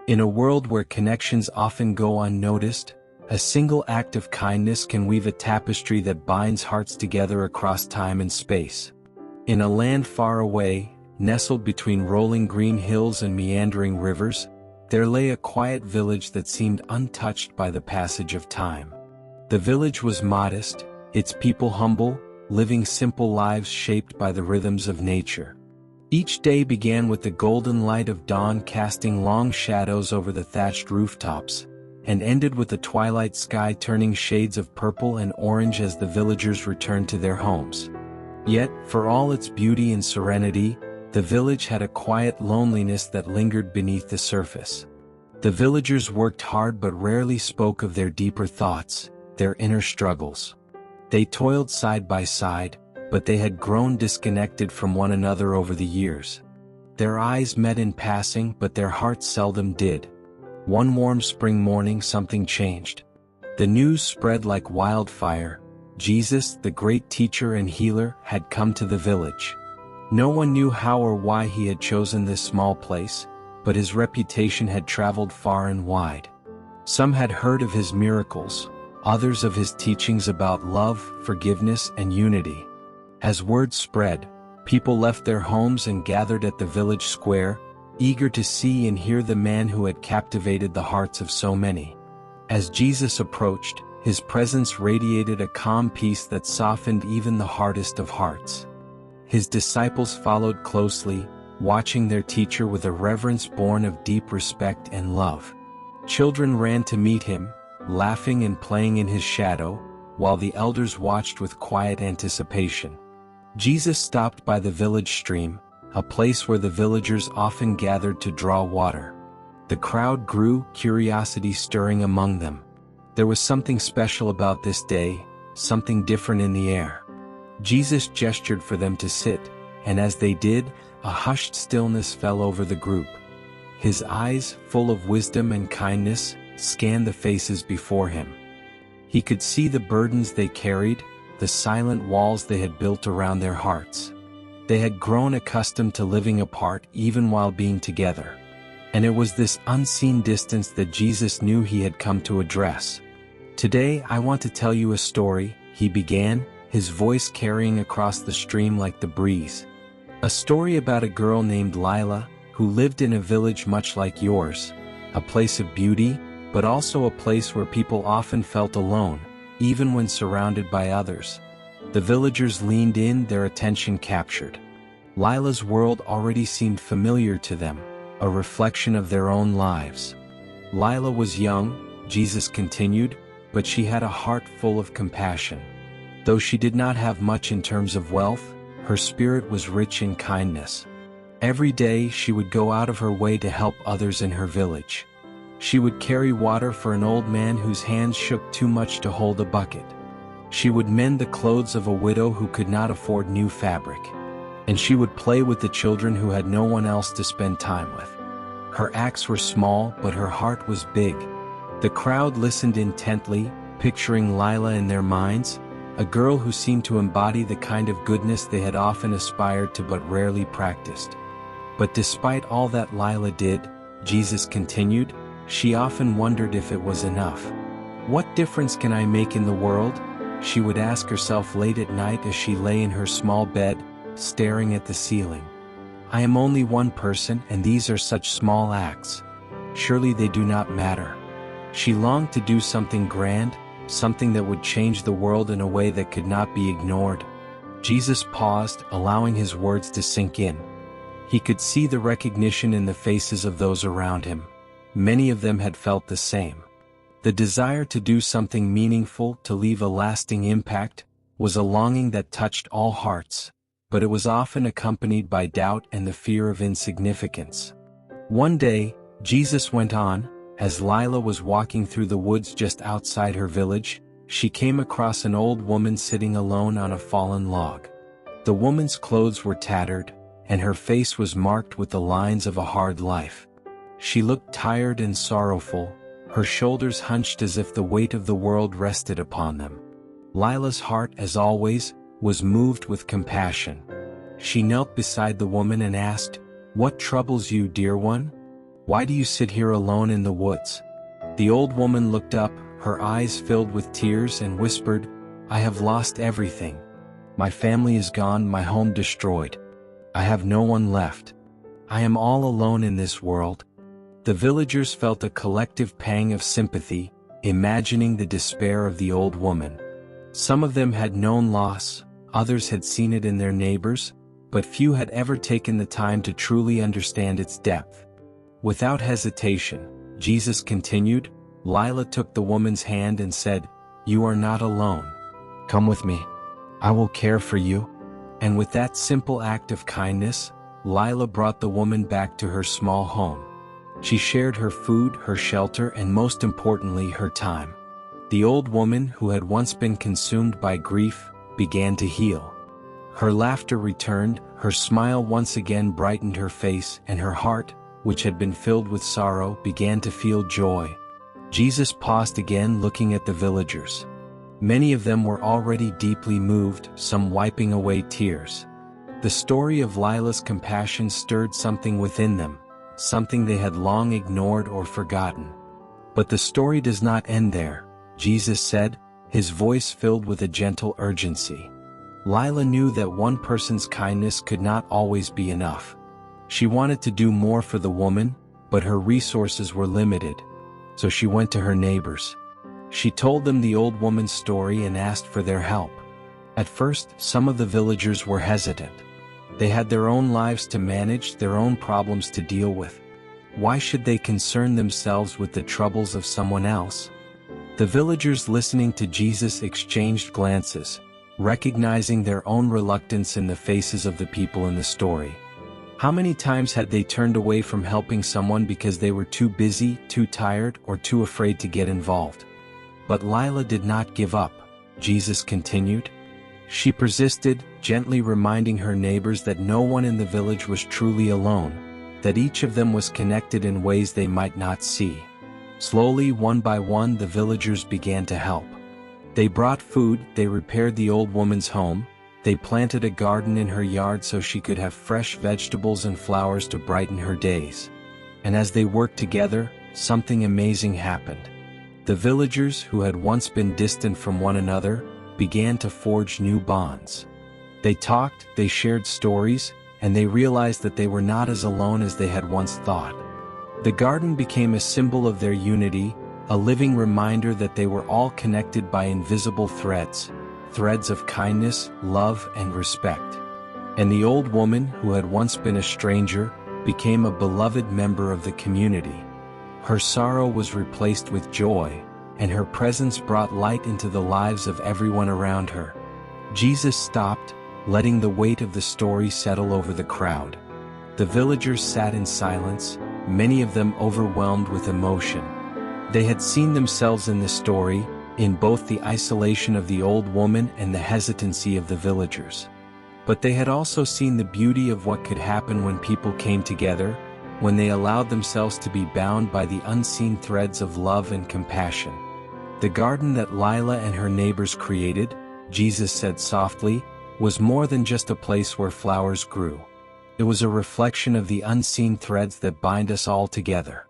In a world where connections often go unnoticed, a single act of kindness can weave a tapestry that binds hearts together across time and space. In a land far away, nestled between rolling green hills and meandering rivers, there lay a quiet village that seemed untouched by the passage of time. The village was modest, its people humble, living simple lives shaped by the rhythms of nature. Each day began with the golden light of dawn casting long shadows over the thatched rooftops, and ended with the twilight sky turning shades of purple and orange as the villagers returned to their homes. Yet, for all its beauty and serenity, the village had a quiet loneliness that lingered beneath the surface. The villagers worked hard but rarely spoke of their deeper thoughts, their inner struggles. They toiled side by side, but they had grown disconnected from one another over the years. Their eyes met in passing, but their hearts seldom did. One warm spring morning something changed. The news spread like wildfire. Jesus, the great teacher and healer, had come to the village. No one knew how or why he had chosen this small place, but his reputation had traveled far and wide. Some had heard of his miracles, others of his teachings about love, forgiveness, and unity. As word spread, people left their homes and gathered at the village square, eager to see and hear the man who had captivated the hearts of so many. As Jesus approached, his presence radiated a calm peace that softened even the hardest of hearts. His disciples followed closely, watching their teacher with a reverence born of deep respect and love. Children ran to meet him, laughing and playing in his shadow, while the elders watched with quiet anticipation. Jesus stopped by the village stream, a place where the villagers often gathered to draw water. The crowd grew, curiosity stirring among them. There was something special about this day, something different in the air. Jesus gestured for them to sit, and as they did, a hushed stillness fell over the group. His eyes, full of wisdom and kindness, scanned the faces before him. He could see the burdens they carried, the silent walls they had built around their hearts. They had grown accustomed to living apart even while being together. And it was this unseen distance that Jesus knew he had come to address. "Today I want to tell you a story," he began, his voice carrying across the stream like the breeze. "A story about a girl named Lila, who lived in a village much like yours, a place of beauty, but also a place where people often felt alone, even when surrounded by others." The villagers leaned in, their attention captured. Lila's world already seemed familiar to them, a reflection of their own lives. Lila was young, Jesus continued, but she had a heart full of compassion. Though she did not have much in terms of wealth, her spirit was rich in kindness. Every day she would go out of her way to help others in her village. She would carry water for an old man whose hands shook too much to hold a bucket. She would mend the clothes of a widow who could not afford new fabric. And she would play with the children who had no one else to spend time with. Her acts were small, but her heart was big. The crowd listened intently, picturing Lila in their minds, a girl who seemed to embody the kind of goodness they had often aspired to but rarely practiced. But despite all that Lila did, Jesus continued, she often wondered if it was enough. "What difference can I make in the world?" she would ask herself late at night as she lay in her small bed, staring at the ceiling. "I am only one person, and these are such small acts. Surely they do not matter." She longed to do something grand, something that would change the world in a way that could not be ignored. Jesus paused, allowing his words to sink in. He could see the recognition in the faces of those around him. Many of them had felt the same. The desire to do something meaningful, to leave a lasting impact, was a longing that touched all hearts, but it was often accompanied by doubt and the fear of insignificance. One day, Jesus went on, as Lila was walking through the woods just outside her village, she came across an old woman sitting alone on a fallen log. The woman's clothes were tattered, and her face was marked with the lines of a hard life. She looked tired and sorrowful, her shoulders hunched as if the weight of the world rested upon them. Lila's heart, as always, was moved with compassion. She knelt beside the woman and asked, "What troubles you, dear one?" Why do you sit here alone in the woods?" The old woman looked up, her eyes filled with tears, and whispered, "I have lost everything. My family is gone, my home destroyed. I have no one left. I am all alone in this world." The villagers felt a collective pang of sympathy, imagining the despair of the old woman. Some of them had known loss, others had seen it in their neighbors, but few had ever taken the time to truly understand its depth. Without hesitation, Jesus continued. Lila took the woman's hand and said, "You are not alone. Come with me. I will care for you." And with that simple act of kindness, Lila brought the woman back to her small home. She shared her food, her shelter, and most importantly, her time. The old woman, who had once been consumed by grief, began to heal. Her laughter returned, her smile once again brightened her face, and her heart, which had been filled with sorrow, began to feel joy. Jesus paused again, looking at the villagers. Many of them were already deeply moved, some wiping away tears. The story of Lila's compassion stirred something within them, something they had long ignored or forgotten. But the story does not end there, Jesus said, his voice filled with a gentle urgency. Lila knew that one person's kindness could not always be enough. She wanted to do more for the woman, but her resources were limited. So she went to her neighbors. She told them the old woman's story and asked for their help. At first, some of the villagers were hesitant. They had their own lives to manage, their own problems to deal with. Why should they concern themselves with the troubles of someone else? The villagers listening to Jesus exchanged glances, recognizing their own reluctance in the faces of the people in the story. How many times had they turned away from helping someone because they were too busy, too tired, or too afraid to get involved? But Lila did not give up, Jesus continued. She persisted, gently reminding her neighbors that no one in the village was truly alone, that each of them was connected in ways they might not see. Slowly, one by one, the villagers began to help. They brought food, they repaired the old woman's home, they planted a garden in her yard so she could have fresh vegetables and flowers to brighten her days. And as they worked together, something amazing happened. The villagers, who had once been distant from one another, began to forge new bonds. They talked, they shared stories, and they realized that they were not as alone as they had once thought. The garden became a symbol of their unity, a living reminder that they were all connected by invisible threads, threads of kindness, love, and respect. And the old woman, who had once been a stranger, became a beloved member of the community. Her sorrow was replaced with joy, and her presence brought light into the lives of everyone around her. Jesus stopped, letting the weight of the story settle over the crowd. The villagers sat in silence, many of them overwhelmed with emotion. They had seen themselves in the story, in both the isolation of the old woman and the hesitancy of the villagers. But they had also seen the beauty of what could happen when people came together, when they allowed themselves to be bound by the unseen threads of love and compassion. The garden that Lila and her neighbors created, Jesus said softly, was more than just a place where flowers grew. It was a reflection of the unseen threads that bind us all together.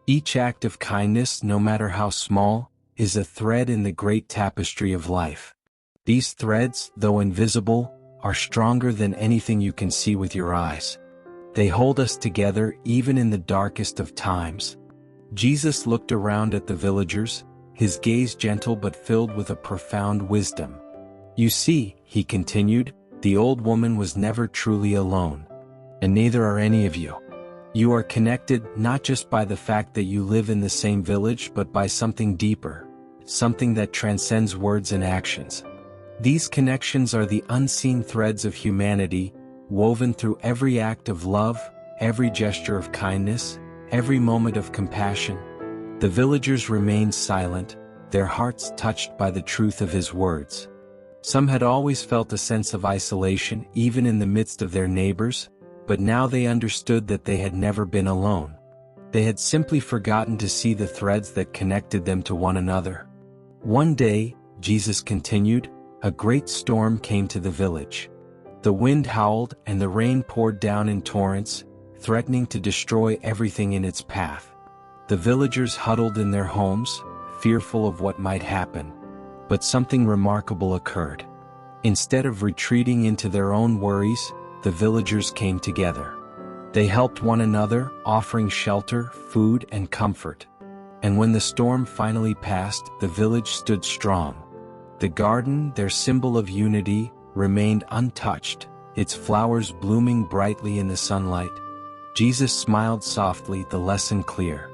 Each act of kindness, no matter how small, is a thread in the great tapestry of life. These threads, though invisible, are stronger than anything you can see with your eyes. They hold us together even in the darkest of times. Jesus looked around at the villagers, his gaze gentle but filled with a profound wisdom. "You see," he continued, "the old woman was never truly alone. And neither are any of you. You are connected not just by the fact that you live in the same village but by something deeper, something that transcends words and actions. These connections are the unseen threads of humanity, woven through every act of love, every gesture of kindness, every moment of compassion." The villagers remained silent, their hearts touched by the truth of his words. Some had always felt a sense of isolation even in the midst of their neighbors, but now they understood that they had never been alone. They had simply forgotten to see the threads that connected them to one another. One day, Jesus continued, a great storm came to the village. The wind howled and the rain poured down in torrents, threatening to destroy everything in its path. The villagers huddled in their homes, fearful of what might happen. But something remarkable occurred. Instead of retreating into their own worries, the villagers came together. They helped one another, offering shelter, food, and comfort. And when the storm finally passed, the village stood strong. The garden, their symbol of unity, remained untouched, its flowers blooming brightly in the sunlight. Jesus smiled softly, the lesson clear.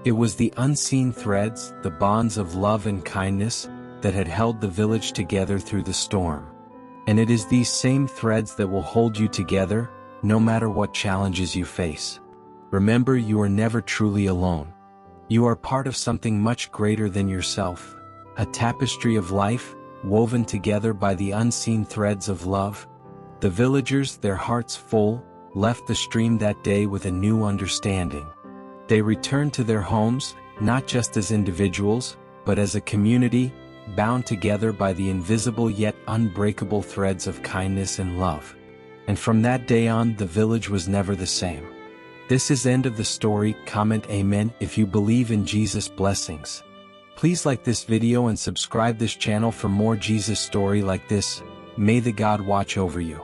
It was the unseen threads, the bonds of love and kindness, that had held the village together through the storm. And it is these same threads that will hold you together, no matter what challenges you face. Remember, you are never truly alone. You are part of something much greater than yourself, a tapestry of life, woven together by the unseen threads of love. The villagers, their hearts full, left the stream that day with a new understanding. They returned to their homes, not just as individuals, but as a community, bound together by the invisible yet unbreakable threads of kindness and love. And from that day on, the village was never the same. This is end of the story. Comment amen if you believe in Jesus' blessings. Please like this video and subscribe this channel for more Jesus story like this. May the God watch over you.